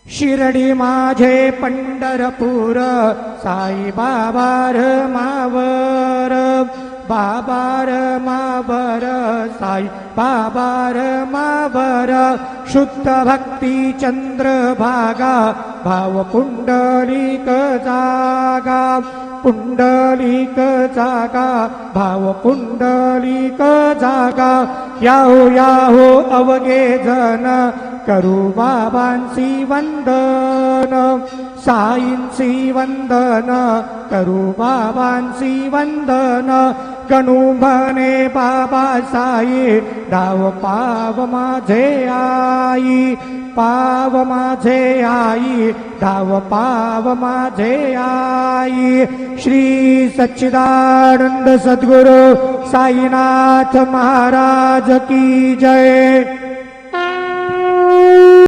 शिर्डी माझे पंढरपूर साई बाबार मावर बाबार मावर साई बाबार मावर शुद्ध भक्ती चंद्रभागा भाव पुंडलिक जागा पुंडलिक जागा भाव पुंडलिक जागा याहो याहो अवघे जन करू बाबांसी वंदन साईंसी वंदन करू बाबांसी वंदन गणू म्हणे बाबा साई धाव पाव माझे आई पाव माझे आई धाव पाव माझे आई श्री सच्चिदानंद सद्गुरु साईनाथ महाराज की जय।